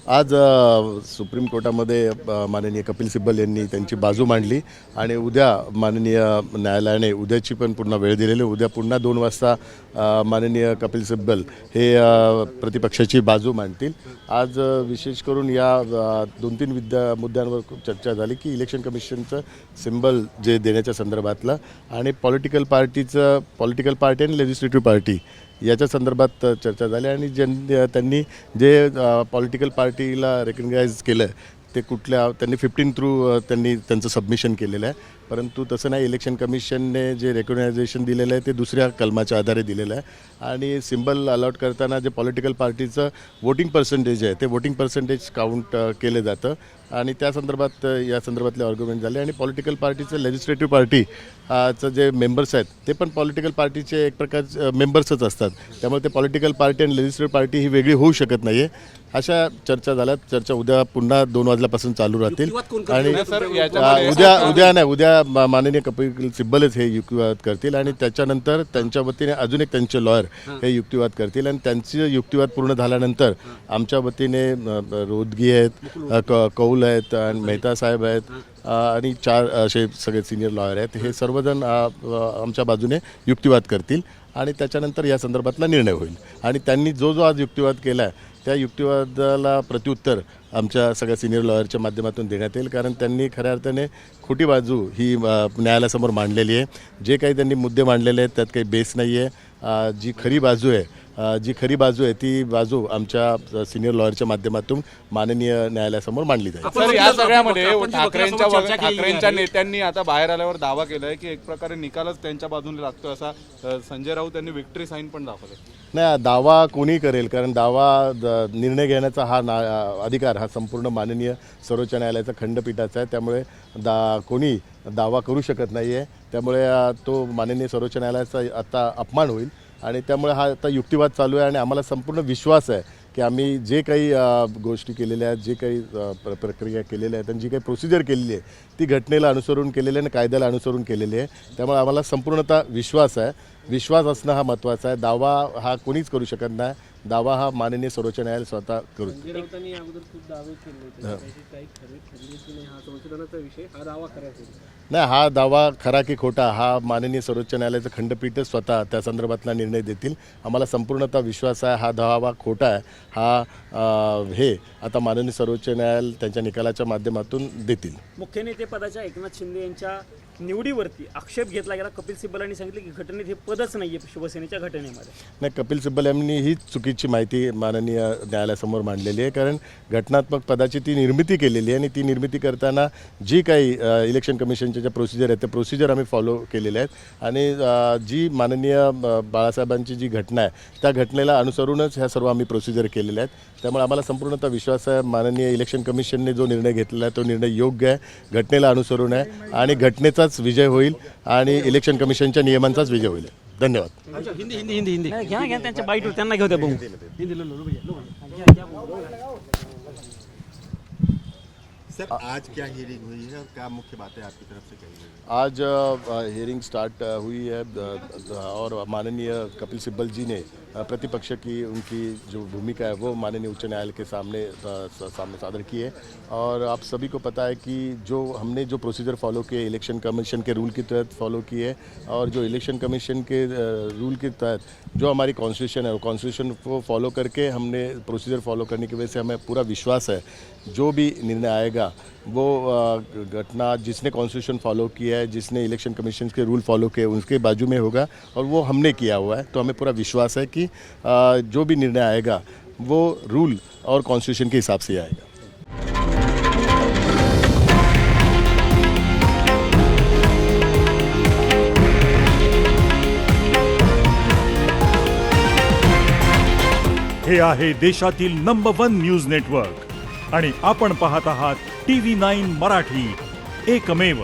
आज सुप्रीम कोर्टामध्ये माननीय कपिल सिब्बल यांनी त्यांची बाजू मांडली आणि उद्या माननीय न्यायालयाने उद्याची पण पुन्हा वेळ दिलेली. उद्या पुन्हा 2 वाजता माननीय कपिल सिब्बल हे प्रतिपक्षाची बाजू मांडतील. आज विशेष करून या 2-3 मुद्द्यांवर खूप चर्चा झाली की इलेक्शन कमिशनचं सिम्बल जे देण्याच्या संदर्भातलं आणि पॉलिटिकल पार्टी आणि लेजिस्लेटिव्ह पार्टी याच्या संदर्भात चर्चा झाली आणि त्यांनी जे पॉलिटिकल पार्टीला रेकग्नाइज केलं ते त्यांनी 15 थ्रू त्यांनी त्यांचं सबमिशन केलेलं आहे. परंतु तसं नाही, इलेक्शन कमिशनने जे रेकग्नायझेशन दिलेलं आहे ते दुसऱ्या कलमाच्या आधारे दिलेलं आहे आणि सिम्बल अलॉट करताना जे पॉलिटिकल पार्टीचं वोटिंग पर्सेंटेज आहे ते वोटिंग पर्सेंटेज काउंट केलं जातं आणि त्या संदर्भात या संदर्भातले आर्ग्युमेंट झाले. आणि पॉलिटिकल पार्टीचं लेजिस्लेटिव्ह पार्टीचं जे मेंबर्स आहेत ते पण पॉलिटिकल पार्टीचे एक प्रकारचे मेंबर्सच असतात. त्यामुळे ते पॉलिटिकल पार्टी आणि लेजिस्लेटिव्ह पार्टी ही वेगळी होऊ शकत नाही आहे. अशा चर्चा झाल्यात. चर्चा उद्या पुन्हा 2 वाजल्यापासून चालू राहतील आणि उद्या माननीय कपिल सिब्बलच हे युक्तिवाद करतील आणि त्याच्यानंतर त्यांच्या वतीने अजून एक त्यांचे लॉयर हे युक्तिवाद करतील आणि त्यांचे युक्तिवाद पूर्ण झाल्यानंतर आमच्या वतीने रोदगी आहेत, कौल आहेत आणि मेहता साहेब आहेत आणि 4 असे सगळे सिनियर लॉयर आहेत. हे सर्वजण आमच्या बाजूने युक्तिवाद करतील आणि त्याच्यानंतर या संदर्भातला निर्णय होईल. आणि त्यांनी जो आज युक्तिवाद केला आहे त्या युक्तिवादाला प्रत्युत्तर आमच्या सगळ्या सिनियर लॉयरच्या माध्यमातून देण्यात येईल. कारण त्यांनी खऱ्या अर्थाने खोटी बाजू ही न्यायालयासमोर मांडलेली आहे. जे काही त्यांनी मुद्दे मांडलेले आहेत त्यात काही बेस नाही आहे. जी खरी बाजू आहे ती बाजू आमच्या सिनियर लॉयरच्या माध्यमातून माननीय न्यायालयासमोर मांडली जाईल. सर, या सगळ्यामध्ये ठाकरेंच्या नेत्यांनी आता बाहेर आल्यावर दावा केलाय की एक प्रकारे निकालच त्यांच्या बाजूने लागतो असा. संजय राऊत यांनी विक्ट्री साईन पण दाखवले. नाही, दावा कोणी करेल, कारण निर्णय घेण्याचा हा अधिकार हा संपूर्ण माननीय सर्वोच्च न्यायालयाचा खंडपीठाचा आहे. त्यामुळे कोणी दावा करू शकत नाही आहे. त्यामुळे तो माननीय सर्वोच्च न्यायालयाचा आता अपमान होईल आणि त्यामुळे हा आता युक्तिवाद चालू आहे आणि आम्हाला संपूर्ण विश्वास आहे की आम्ही जे काही गोष्टी केलेल्या आहेत, जे काही प्रक्रिया केलेल्या आहेत आणि जी काही प्रोसिजर केलेली आहे ती घटनेला अनुसरून केलेली आहे आणि कायद्याला अनुसरून केलेली आहे. त्यामुळे आम्हाला संपूर्णतः विश्वास आहे. विश्वास असणं हा महत्त्वाचा आहे. दावा हा कोणीच करू शकत नाही. दावा हा माननीय सर्वोच्च न्यायालय स्वतः करू. नाही, हा दावा खरा की खोटा हा माननीय सर्वोच्च न्यायालयाचं खंडपीठ स्वतः त्या संदर्भातला निर्णय देतील. आम्हाला संपूर्णतः विश्वास आहे. हा दावा खोटा आहे हे आता माननीय सर्वोच्च न्यायालय त्यांच्या निकालाच्या माध्यमातून देतील. मुख्य नेते पदाच्या एकनाथ शिंदे यांच्या निवडीवरती आक्षेप घेतला गेला. कपिल सिब्बल यांनी सांगितले की घटनेत हे पदच नाही आहे शिवसेनेच्या घटनेमध्ये. नाही, कपिल सिब्बल यांनी हीच चुकीची माहिती माननीय न्यायालयासमोर मांडलेली आहे. कारण घटनात्मक पदाची ती निर्मिती केलेली आहे आणि ती निर्मिती करताना जी काही इलेक्शन कमिशनच्या ज्या प्रोसिजर आहेत त्या प्रोसिजर आम्ही फॉलो केलेल्या आहेत आणि जी माननीय बाळासाहेबांची जी घटना आहे त्या घटनेला अनुसरूनच ह्या सर्व आम्ही प्रोसिजर केलेल्या आहेत. त्यामुळे आम्हाला संपूर्णतः विश्वास आहे माननीय इलेक्शन कमिशनने जो निर्णय घेतलेला आहे तो निर्णय योग्य आहे, घटनेला अनुसरून आहे आणि घटनेचाच विजय होईल आणि इलेक्शन कमिशनच्या नियमांचाच विजय होईल. धन्यवाद. हिंदी घ्या त्यांच्या बाईट त्यांना घेऊ द्या. सर, आज क्या हियरिंग हुई है और क्या मुख्य बातें आपकी तरफ से कही गई? आज हियरिंग स्टार्ट हुई है और माननीय कपिल सिब्बल जी ने प्रतिपक्ष की उनकी जो भूमिका है वो माननीय उच्च न्यायालय के सामने सादर की है. और आप सभी को पता है कि हमने जो प्रोसीजर फॉलो किए इलेक्शन कमीशन के रूल के तहत फॉलो किए और जो इलेक्शन कमीशन के रूल के तहत जो हमारी कॉन्स्टिट्यूशन है वो कॉन्स्टिट्यूशन को फॉलो करके हमने प्रोसीजर फॉलो करने की वजह से हमें पूरा विश्वास है जो भी निर्णय आएगा वो घटना जिसने कॉन्स्टिट्यूशन फॉलो किया है, जिसने इलेक्शन कमीशन के रूल फॉलो किए उसके बाजू में होगा और वो हमने किया हुआ है. तो हमें पूरा विश्वास है कि जो भी निर्णय आएगा वो रूल और कॉन्स्टिट्यूशन के हिसाब से आएगा. हे आहे देशातील नंबर 1 न्यूज नेटवर्क आणि आपण पाहत आहात TV9 मराठी, एकमेव.